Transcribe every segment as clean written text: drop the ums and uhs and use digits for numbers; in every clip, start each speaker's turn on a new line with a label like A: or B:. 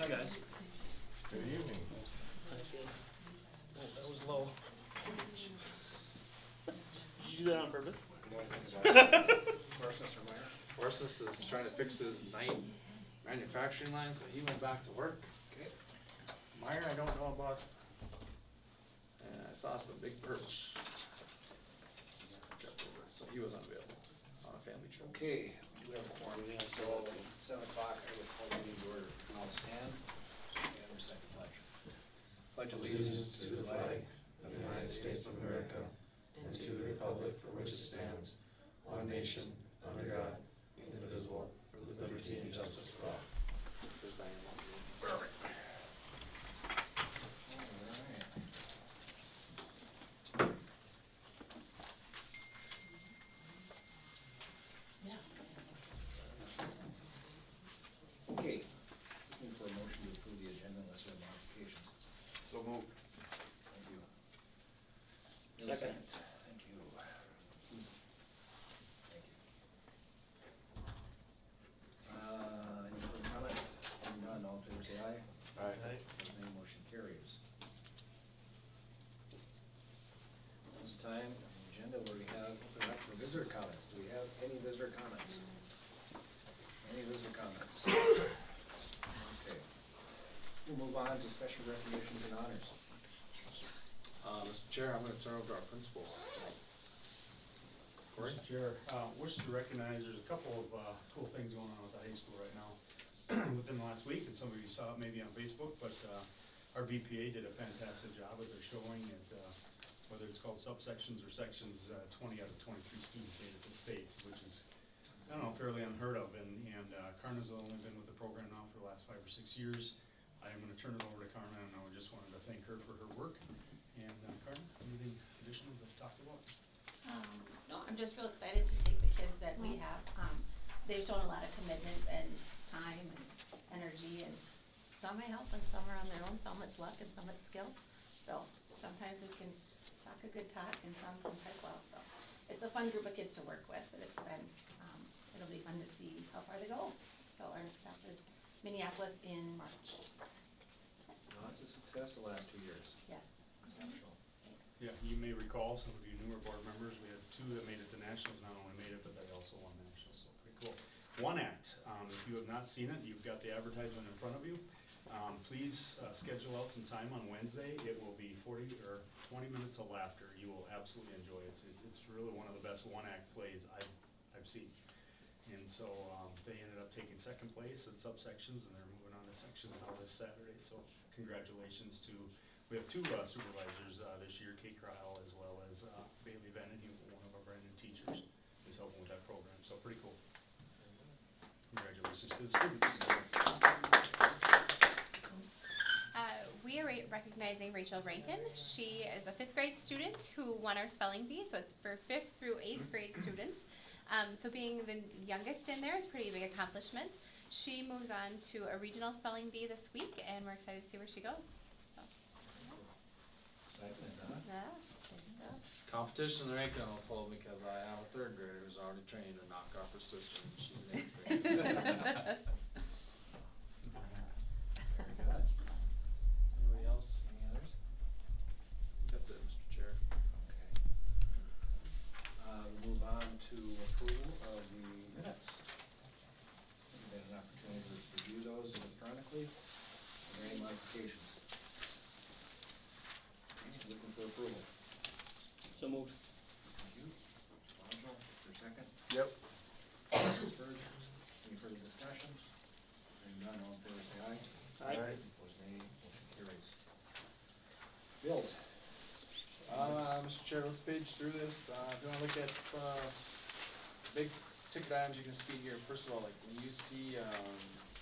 A: guys.
B: Good evening.
A: Oh, that was low. Did you do that on purpose?
C: Marcus is trying to fix his night manufacturing line, so he went back to work.
A: Okay.
C: Meyer, I don't know about. And I saw some big perch. So he was unavailable on a family trip.
D: Okay, we do have a quorum, so 7 o'clock, I would call the meeting to order. I'll stand and recite the pledge. Pledge
B: Allegiance to the flag of the United States of America and to the republic for which it stands, one nation, under God, indivisible, with liberty and justice for all.
C: There's Diane.
D: Alright. Okay, looking for a motion to approve the agenda unless there are modifications.
C: So move.
D: Thank you. Do I have a
A: Second.
D: Thank you. Thank you. Any further comment? Hearing none, all in favor say aye.
C: Alright.
D: Opposed, nay. Motion carries. Now's the time on the agenda where we have open up for visitor comments. Do we have any visitor comments? Any visitor comments? Okay. We'll move on to special recognitions and honors.
C: Mr. Chair, I'm gonna turn over to our principals. Corey?
E: Mr. Chair, wish to recognize, there's a couple of cool things going on with the high school right now within the last week, and some of you saw it maybe on Facebook, but our BPA did a fantastic job with their showing at, whether it's called subsections or sections, 20 out of 23 students made it to state, which is, I don't know, fairly unheard of, and Karna's only been with the program now for the last 5 or 6 years. I am gonna turn it over to Karna, and I just wanted to thank her for her work. And Karna, anything additional to talk about?
F: No, I'm just real excited to take the kids that we have. They've shown a lot of commitment and time and energy, and some I help and some are on their own, some it's luck and some it's skill. So sometimes we can talk a good talk and some can type well, so it's a fun group of kids to work with, but it's been, it'll be fun to see how far they go. So our next stop is Minneapolis in March.
D: Lots of success the last 2 years.
F: Yeah,
D: Exceptional.
F: thanks.
E: Yeah, you may recall, some of you newer board members, we have 2 that made it to nationals, not only made it, but they also won nationals, so pretty cool. One Act, if you have not seen it, you've got the advertisement in front of you. Please schedule out some time on Wednesday. It will be 40 or 20 minutes of laughter. You will absolutely enjoy it. It's really one of the best One Act plays I've seen. And so they ended up taking second place in subsections, and they're moving on to sections now this Saturday. So congratulations to, we have 2 supervisors this year, Kate Cryle as well as Bailey Vandenhue, one of our brand new teachers, is helping with that program. So pretty cool. Congratulations to the students.
G: We are recognizing Rachel Rankin. She is a 5th grade student who won our spelling bee, so it's for 5th through 8th grade students. So being the youngest in there is a pretty big accomplishment. She moves on to a regional spelling bee this week, and we're excited to see where she goes. So,
D: Excitement, huh?
G: yeah, good stuff.
C: Competition in the ranking also because I have a 3rd grader who's already trained to knock off her sister, and she's in 8th grade.
D: Very good.
C: Anybody else?
D: Any others?
C: That's it, Mr. Chair.
D: Okay. We'll move on to approval of the minutes. We've had an opportunity to review those electronically. Are there any modifications? Okay, looking for approval.
A: So moved.
D: Thank you. Bonjo, is there a second?
C: Yep.
D: Bird, any further discussion? Hearing none, all in favor say aye.
A: Aye.
D: Opposed, nay. Motion carries. Bills.
C: Mr. Chair, let's page through this. If you wanna look at, big ticket items, you can see here, first of all, like, when you see,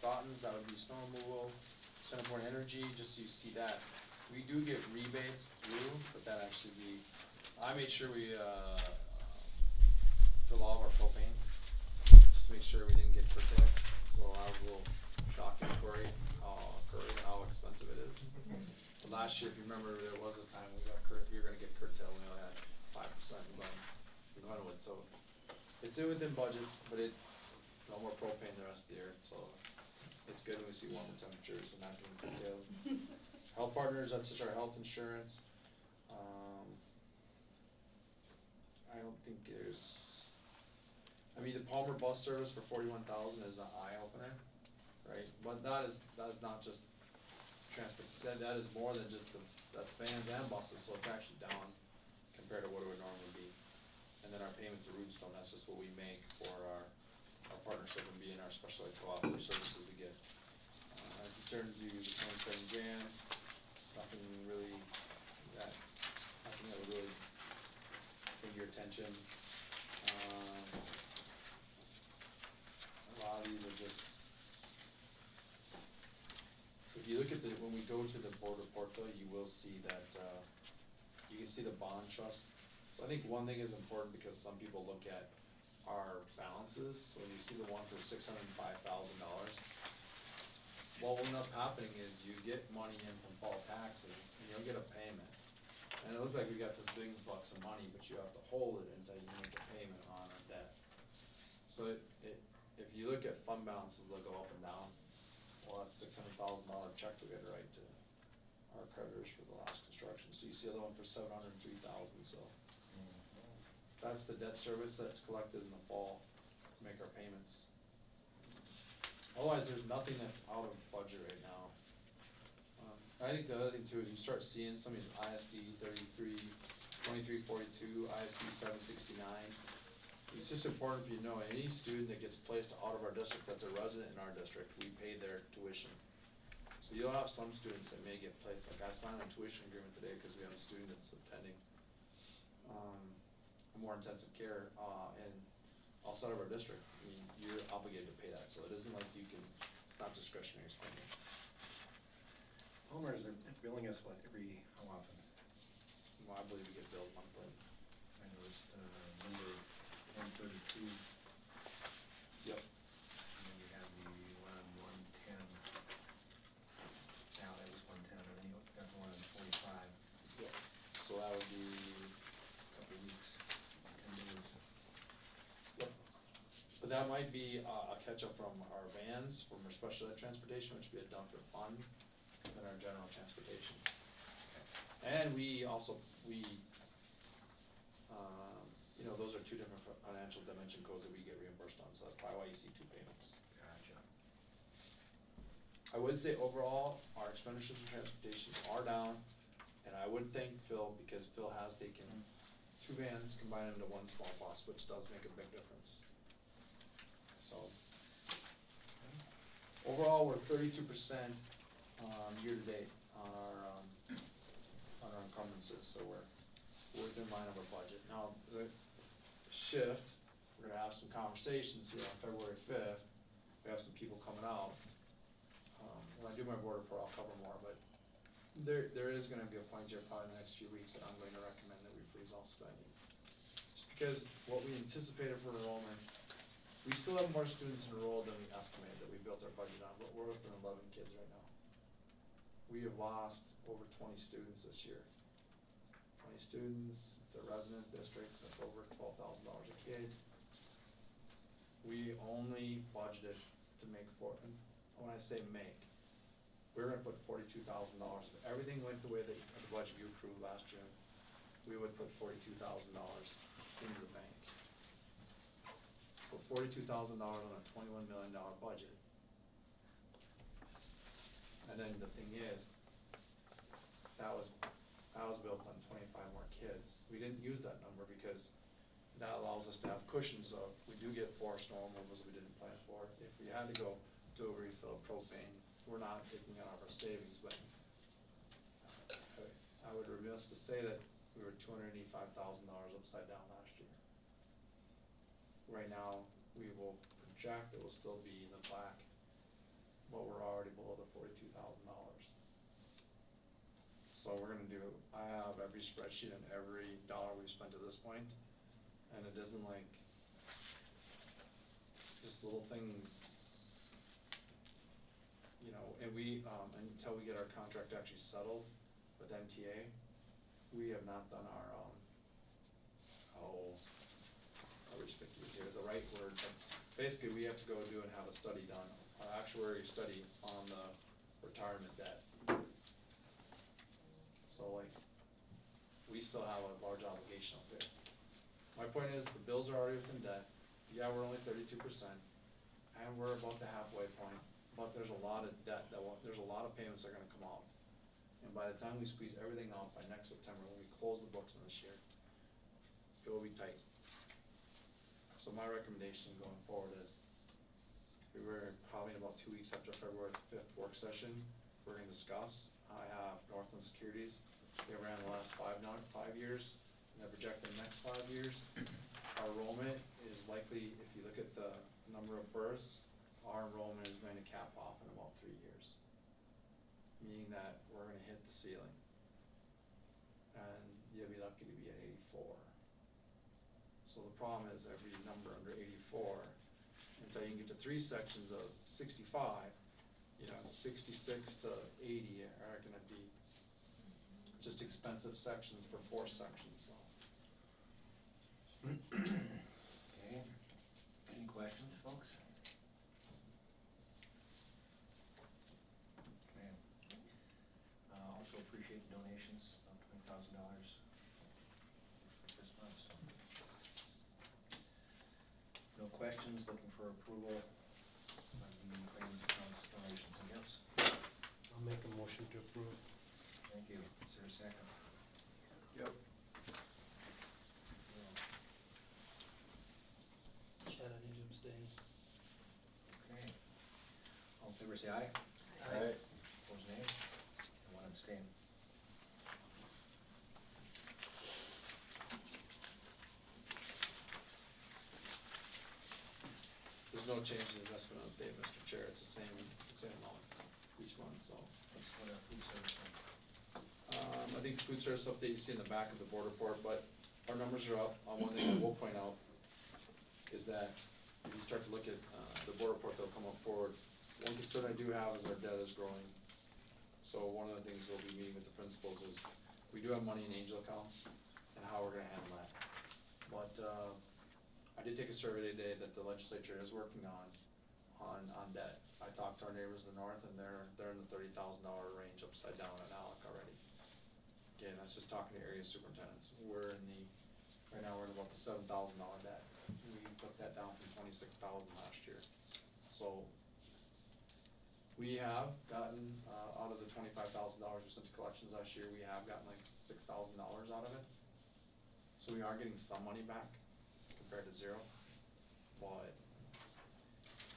C: buttons, that would be snow removal, Centerport Energy, just so you see that. We do get rebates through, but that actually be, I made sure we, fill all of our propane, just to make sure we didn't get curtailed. So I was a little shocked at Corey, how expensive it is. But last year, if you remember, there was a time we were gonna get curtailed, we only had 5% in Glenwood, so it's within budget, but no more propane the rest of the year, so it's good when we see warmer temperatures and not getting curtailed. Health Partners, that's just our health insurance. I don't think there's, I mean, the Palmer bus service for 41,000 is an eye opener, right? But that is not just transport, that is more than just that's vans and buses, so it's actually down compared to what it would normally be. And then our payment to Rootstone, that's just what we make for our partnership and being our special ed co-op for services we get. If you turn to the 27 grand, nothing really nothing that would really bring your attention. A lot of these are just, if you look at when we go to the board report though, you will see that, you can see the bond trust. So I think one thing is important because some people look at our balances, so when you see the one for $605,000, what will end up happening is you get money in from fall taxes and you'll get a payment. And it looks like we got this big influx of money, but you have to hold it until you make a payment on our debt. So if you look at fund balances, they'll go up and down. Well, that's $600,000 check we gotta write to our creditors for the last construction. So you see the other one for $703,000, so. That's the debt service that's collected in the fall to make our payments. Otherwise, there's nothing that's out of budget right now. I think the other thing too is you start seeing some of these ISD 33, 2342, ISD 769. It's just important for you to know any student that gets placed out of our district that's a resident in our district, we pay their tuition. So you'll have some students that may get placed, like I signed a tuition agreement today because we have a student that's attending more intensive care, and outside of our district, I mean, you're obligated to pay that, so it isn't like you can, it's not discretionary spending.
D: Homer, is they're billing us what, how often?
C: Well, I believe we get billed monthly.
D: I noticed, number 132.
C: Yep.
D: And then you have the one on 110. Now that was 110, and then you got the one on 45.
C: Yep. So that would be,
D: Couple weeks, 10 days.
C: yep. But that might be a catch-up from our vans, from our special ed transportation, which would be a dumper fund, than our general transportation. And we also, you know, those are two different financial dimension codes that we get reimbursed on, so that's probably why you see two payments.
D: Gotcha.
C: I would say overall, our expenditures in transportation are down, and I would thank Phil, because Phil has taken two vans, combined into one small bus, which does make a big difference. So, overall, we're 32% year-to-date on our encumbrances, so we're within line of our budget. Now, the shift, we're gonna have some conversations here on February 5th, we have some people coming out. When I do my board report, I'll cover more, but there is gonna be a point here probably in the next few weeks that I'm going to recommend that we freeze all spending. Just because what we anticipated for enrollment, we still have more students enrolled than we estimated that we built our budget on, but we're within 11 kids right now. We have lost over 20 students this year. 20 students, the resident districts, that's over $12,000 a kid. We only budgeted to make and when I say make, we're gonna put $42,000. If everything went the way that the budget you approved last June, we would put $42,000 into the bank. So $42,000 on a $21 million budget. And then the thing is, that was built on 25 more kids. We didn't use that number because that allows us to have cushions of, we do get 4 snow removals we didn't plan for. If we had to go do a refill of propane, we're not taking it out of our savings, but I would remiss to say that we were $285,000 upside down last year. Right now, we will project it will still be in the black, but we're already below the $42,000. So we're gonna do, I have every spreadsheet and every dollar we've spent to this point, and it isn't like just little things, you know, and we, until we get our contract actually settled with MTA, we have not done our, I'll restrict you here, the right word, but basically we have to go do and have a study done actuary study on the retirement debt. So like, we still have a large obligation up there. My point is, the bills are already within debt, yeah, we're only 32%, and we're about the halfway point, but there's a lot of debt there's a lot of payments that are gonna come out. And by the time we squeeze everything out by next September, when we close the books in this year, it will be tight. So my recommendation going forward is, we're probably in about 2 weeks after February 5th work session, we're gonna discuss. I have Northland Securities, they ran the last 5 years, and they're projecting the next 5 years. Our enrollment is likely, if you look at the number of births, our enrollment is going to cap off in about 3 years. Meaning that we're gonna hit the ceiling. And you'll be lucky to be at 84. So the problem is every number under 84, until you can get to 3 sections of 65, 66 to 80 are gonna be just expensive sections for 4 sections, so.
D: Okay, any questions, folks? Okay. Also appreciate the donations of $20,000. Looks like this month, so. No questions, looking for approval of the claims, accounts, donations, and gifts.
A: I'll make a motion to approve.
D: Thank you. Is there a second?
B: Yep.
A: Chad, I need to abstain.
D: Okay. All in favor, say aye.
B: Aye.
D: Opposed, nay. And 1 abstain.
C: There's no change in the investment update, Mr. Chair, it's the same amount each month, so.
D: Let's go to food service.
C: I think the food service update you see in the back of the board report, but our numbers are up. One thing I will point out is that if you start to look at, the board report that'll come up forward, one concern I do have is our debt is growing. So one of the things we'll be meeting with the principals is, we do have money in angel accounts and how we're gonna handle that. But, I did take a survey today that the legislature is working on debt. I talked to our neighbors in the north, and they're in the $30,000 range upside down at Alec already. Again, that's just talking to area superintendents. Right now, we're in about the $7,000 debt. We took that down from 26,000 last year. So, we have gotten, out of the $25,000 we sent to collections last year, we have gotten like $6,000 out of it. So we are getting some money back compared to zero, but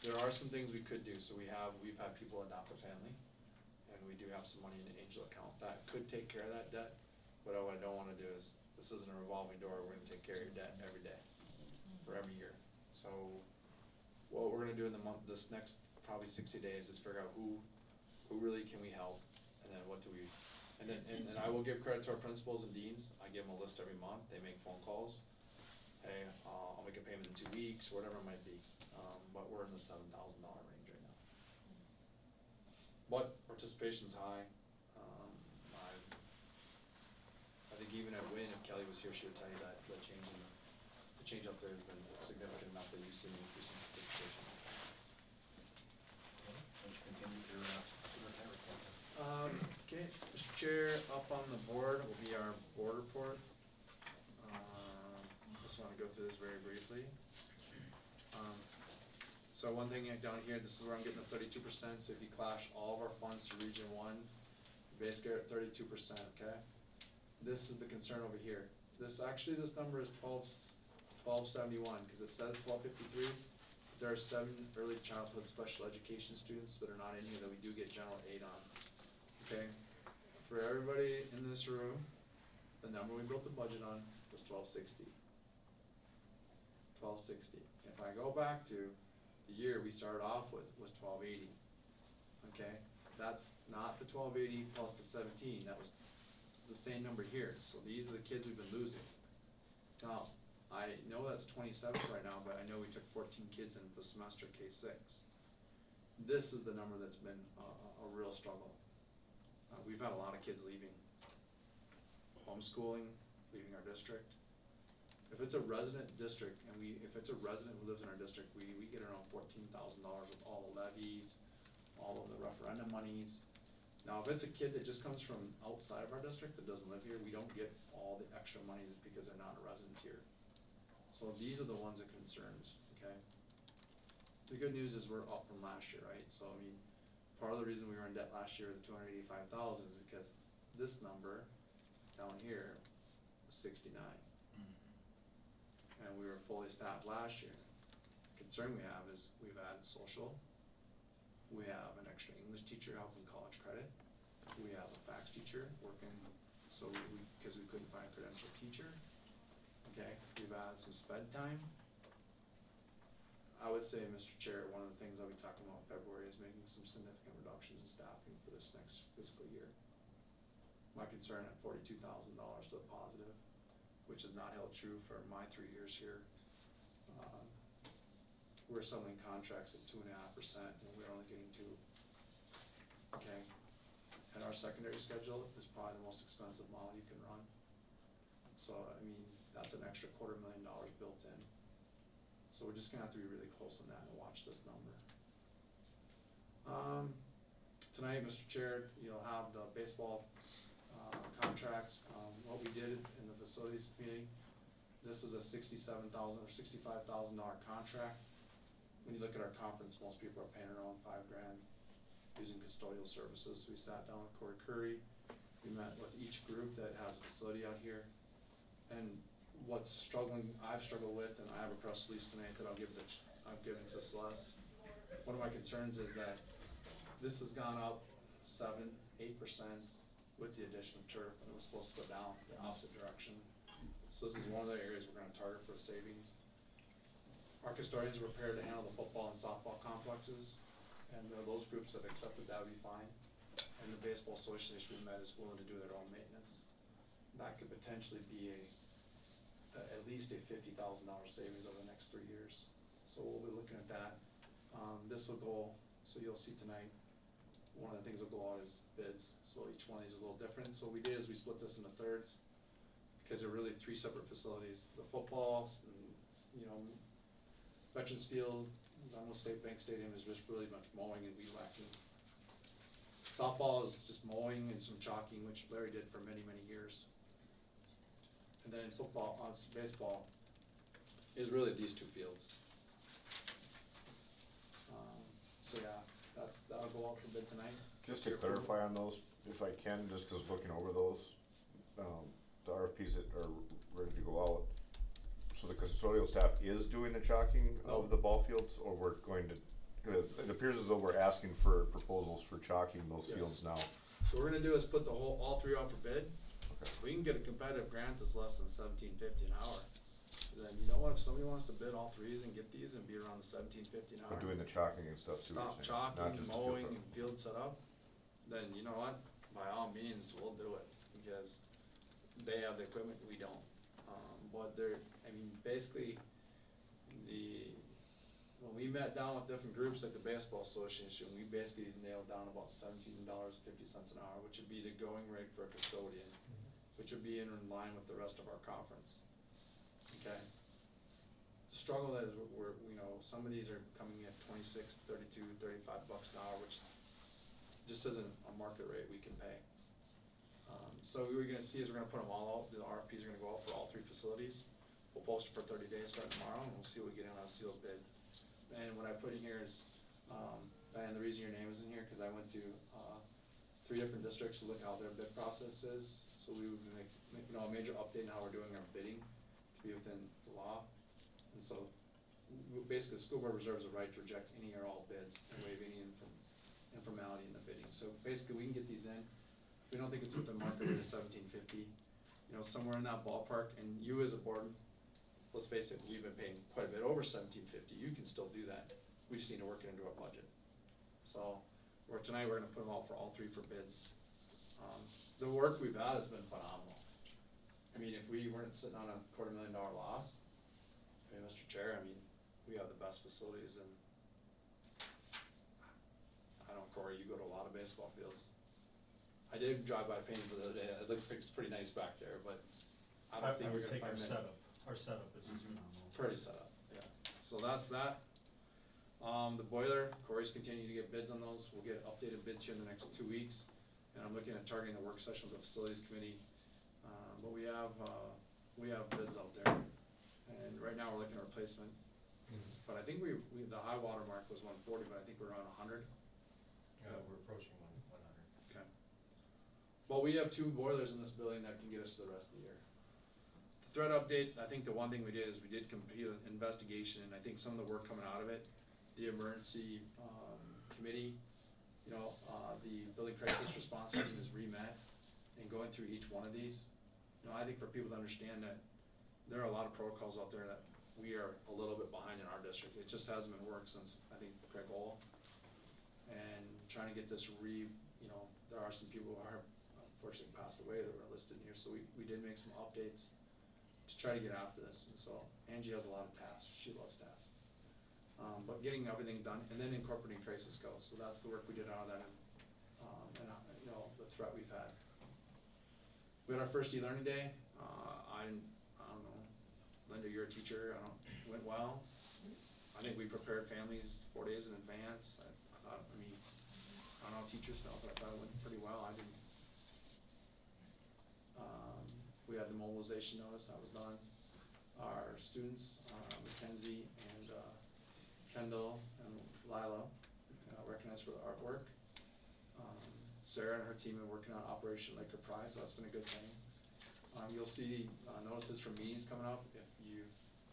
C: there are some things we could do. So we've had people adopt a family, and we do have some money in the angel account that could take care of that debt. But what I don't wanna do is, this isn't a revolving door, we're gonna take care of your debt every day, or every year. So, what we're gonna do in this next probably 60 days is figure out who really can we help, and then what do we, and I will give credit to our principals and deans. I give them a list every month, they make phone calls. Hey, I'll make a payment in 2 weeks, whatever it might be, but we're in the $7,000 range right now. But participation's high. I think even at Wynn, if Kelly was here, she would tell you that the change up there has been significant enough that you see an increase in participation.
D: Okay, let's continue your superintendent report.
C: Okay, Mr. Chair, up on the board will be our board report. Just wanna go through this very briefly. So one thing down here, this is where I'm getting the 32%, so if you clash all of our funds to Region 1, you basically are at 32%, okay? This is the concern over here. This number is 1271, cause it says 1253. There are 7 early childhood special education students that are not in here that we do get general aid on, okay? For everybody in this room, the number we built the budget on was 1260. 1260. If I go back to the year we started off with was 1280. Okay, that's not the 1280 plus the 17. It's the same number here. So these are the kids we've been losing. Now, I know that's 27th right now, but I know we took 14 kids in the semester K6. This is the number that's been a real struggle. We've had a lot of kids leaving homeschooling, leaving our district. if it's a resident district and if it's a resident who lives in our district, we get around $14,000 with all the levies, all of the referendum monies. Now, if it's a kid that just comes from outside of our district that doesn't live here, we don't get all the extra monies because they're not a resident here. So these are the ones that concerns, okay? The good news is we're up from last year, right? So, I mean, part of the reason we were in debt last year, the 285,000, is because this number down here was 69. And we were fully staffed last year. Concern we have is we've added social, we have an extra English teacher helping college credit, we have a fax teacher working, so because we couldn't find a credentialed teacher, okay, we've added some sped time. I would say, Mr. Chair, one of the things I'll be talking about in February is making some significant reductions in staffing for this next fiscal year. My concern at $42,000 to the positive, which is not held true for my 3 years here. We're selling contracts at 2.5% and we're only getting 2. Okay, and our secondary schedule is probably the most expensive model you can run. So, I mean, that's an extra $250,000 built in. So we're just gonna have to be really close on that and watch this number. Tonight, Mr. Chair, you'll have the baseball contracts. What we did in the facilities meeting, this is a $67,000 or $65,000 contract. When you look at our conference, most people are paying around $5,000 using custodial services. So we sat down with Corey Curry. We met with each group that has a facility out here. And what's I've struggled with, and I have a press release tonight that I've given to Celeste. One of my concerns is that this has gone up 7-8% with the addition of turf, and it was supposed to go down the opposite direction. So this is one of the areas we're gonna target for savings. Our custodians were prepared to handle the football and softball complexes, and those groups have accepted that would be fine. And the baseball association we met is willing to do their own maintenance. That could potentially be at least a $50,000 savings over the next 3 years. So we'll be looking at that. This will go, so you'll see tonight, one of the things that will go out is bids. So each one of these is a little different. So what we did is we split this into thirds, because they're really 3 separate facilities. The football, Veterans Field, Almost State Bank Stadium is just really much mowing and weed whacking. Softball is just mowing and some chalking, which Larry did for many, many years. And then baseball is really these 2 fields. So yeah, that'll go out for bid tonight.
H: Just to clarify on those, if I can, just 'cause looking over those, the RFPs that are ready to go out, so the custodial staff is doing the chalking of the ball fields, or we're going to, it appears as though we're asking for proposals for chalking those
C: Yes.
H: fields now.
C: So what we're gonna do is put all 3 out for bid.
H: Okay.
C: If we can get a competitive grant that's less than $17.50 an hour, then you know what, if somebody wants to bid all 3s and get these and be around the $17.50 an hour.
H: We're doing the chalking and stuff too.
C: Stop
H: you're saying, not
C: chalking,
H: just the
C: mowing,
H: field
C: and field setup, then you know what, by all means, we'll do it, because they have the equipment, we don't. But basically, when we met down with different groups like the baseball association, we basically nailed down about $17.50 an hour, which would be the going rate for a custodian, which would be in line with the rest of our conference. Okay? The struggle is some of these are coming at $26, $32, $35 an hour, which just isn't a market rate we can pay. So what we're gonna see is we're gonna put them all out, the RFPs are gonna go out for all 3 facilities. We'll post it for 30 days starting tomorrow, and we'll see what we get in on a sealed bid. And what I put in here is, Diane, the reason your name is in here, cause I went to 3 different districts to look how their bid process is. So we would make a major update on how we're doing our bidding to be within the law. And so basically, the school board reserves the right to reject any or all bids and waive any informality in the bidding. So basically, we can get these in. If we don't think it's within market rate of $17.50, somewhere in that ballpark, and you as a board, let's face it, we've been paying quite a bit over $17.50. You can still do that. We just need to work it into our budget. So tonight we're gonna put them out for all 3 for bids. The work we've had has been phenomenal. If we weren't sitting on a $250,000 loss, Mr. Chair, we have the best facilities, and I don't know, Corey, you go to a lot of baseball fields. I did drive by Painesville the other day. It looks like it's pretty nice back there, but I don't think we're gonna find
E: I would take our
C: many.
E: setup Our setup is just phenomenal.
C: Pretty set up, yeah. So that's that. The boiler, Corey's continuing to get bids on those. We'll get updated bids here in the next 2 weeks. And I'm looking at targeting the work session with the facilities committee. But we have bids out there. And right now we're looking at replacement. But I think we the high water mark was 140, but I think we're around 100.
A: We're approaching 100.
C: Okay. But we have 2 boilers in this building that can get us to the rest of the year. The threat update, I think the one thing we did is we did complete an investigation, and I think some of the work coming out of it, the emergency committee, you know, the building crisis response team is remet, and going through each one of these, you know, I think for people to understand that there are a lot of protocols out there that we are a little bit behind in our district. It just hasn't been worked since, I think, Craig Ohl. And trying to get this you know, there are some people who are unfortunately passed away that were listed in here, so we did make some updates to try to get after this. And so Angie has a lot of tasks, she loves tasks. But getting everything done, and then incorporating crisis goals, so that's the work we did out of that, and you know, the threat we've had. We had our first e-learning day. I don't know, Linda, you're a teacher, went well. I think we prepared families 4 days in advance. I thought, I mean, I don't know how teachers felt, but I thought it went pretty well. I didn't. We had the mobilization notice, that was done. Our students, Mackenzie and Kendall and Lila, recognized for the artwork. Sarah and her team are working on Operation Laker Pride, so that's been a good thing. You'll see notices from meetings coming up.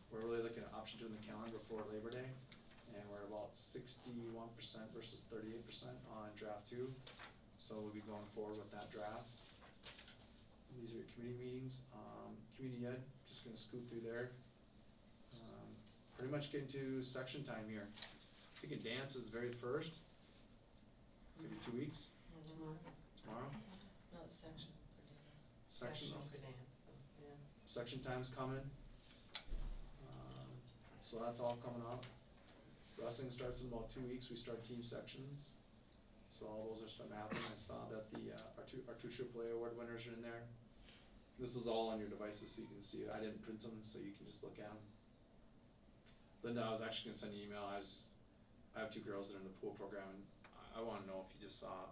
C: We're really looking at option 2 in the calendar before Labor Day, and we're about 61% versus 38% on draft 2. So we'll be going forward with that draft. These are your committee meetings. Community ed, just gonna scoot through there. Pretty much getting to section time here. I think dance is the very first. Maybe 2 weeks. Tomorrow?
I: No, section for dance.
C: Section
I: for dance, so, yeah.
C: Section time's coming. So that's all coming up. Wrestling starts in about 2 weeks. We start team sections. So all those are starting to happen. I saw that our two AAA award winners are in there. This is all on your devices so you can see it. I didn't print them, so you can just look at them. Linda, I was actually gonna send you an email. I have 2 girls that are in the pool program, and I wanna know if you just saw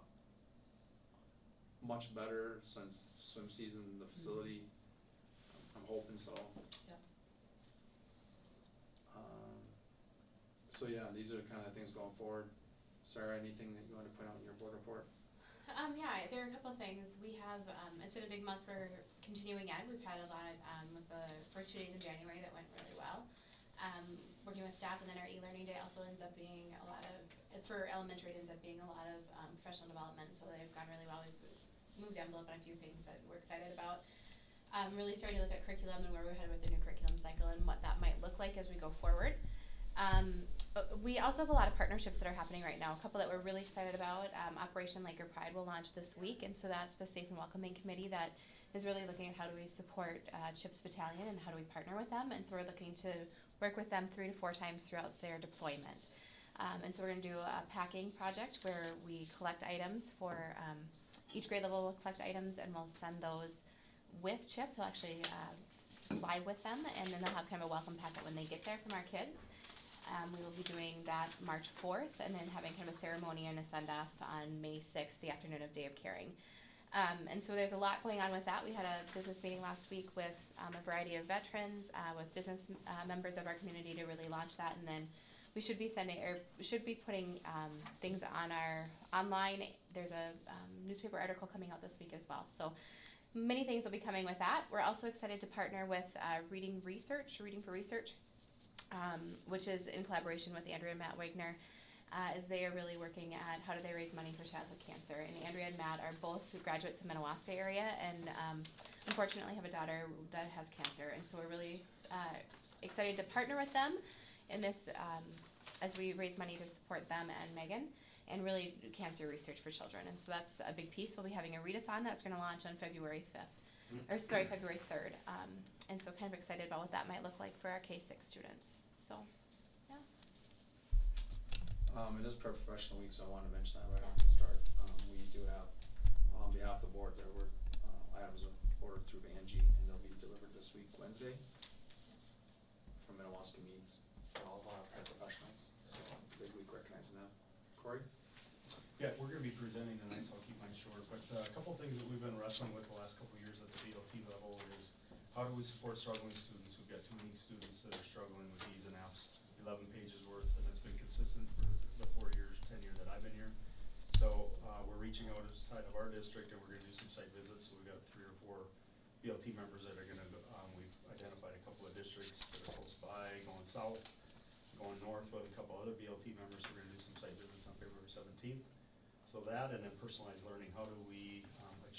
C: much better since swim season in the facility. I'm hoping so.
I: Yep.
C: So yeah, these are the kind of things going forward. Sarah, anything that you want to point out in your board report?
G: Yeah, there are a couple of things. We have, it's been a big month for continuing ed. We've had a lot, with the first 2 days in January that went really well. Working with staff, and then our e-learning day also ends up being a lot of, for elementary, it ends up being a lot of professional development, so they've gone really well. We've moved the envelope on a few things that we're excited about. Really starting to look at curriculum and where we're headed with the new curriculum cycle and what that might look like as we go forward. We also have a lot of partnerships that are happening right now. A couple that we're really excited about. Operation Laker Pride will launch this week, and so that's the Safe and Welcoming Committee that is really looking at how do we support CHIPS Battalion and how do we partner with them. And so we're looking to work with them 3 to 4 times throughout their deployment. And so we're going to do a packing project where we collect items for each grade level. Will collect items and we'll send those with CHIP. They'll actually fly with them, and then they'll have kind of a welcome packet when they get there from our kids. We will be doing that March 4th, and then having kind of a ceremony and a send-off on May 6th, the afternoon of Day of Caring. And so there's a lot going on with that. We had a business meeting last week with a variety of veterans, with business members of our community to really launch that, and then we should be putting things on our online. There's a newspaper article coming out this week as well. So many things will be coming with that. We're also excited to partner with Reading for Research, which is in collaboration with Andrea and Matt Wagner, as they are really working at how do they raise money for childhood cancer. And Andrea and Matt are both graduates of Minnewaska area, and unfortunately have a daughter that has cancer. And so we're really excited to partner with them in this as we raise money to support them and Megan, and really do cancer research for children. And so that's a big piece. We'll be having a readathon that's going to launch on February 3rd. And so kind of excited about what that might look like for our K-6 students. So, yeah.
C: It is Professional Week, so I wanted to mention that right off the start. We do have, on behalf of the board, there were items ordered through Angie, and they'll be delivered this week, Wednesday. from Minnewaska meets all of our paraprofessionals, so big week recognizing them. Corey?
E: Yeah, we're gonna be presenting tonight, so I'll keep mine short, but a couple of things that we've been wrestling with the last couple of years at the BLT level is how do we support struggling students? We've got too many students that are struggling with E's and F's, 11 pages worth, and it's been consistent for the 4 years, tenure that I've been here. So, we're reaching out outside of our district and we're gonna do some site visits, so we've got 3 or 4 BLT members that are gonna, we've identified a couple of districts that are close by, going south, going north with a couple other BLT members, we're gonna do some site visits on February 17th. So that, and then personalized learning, how do we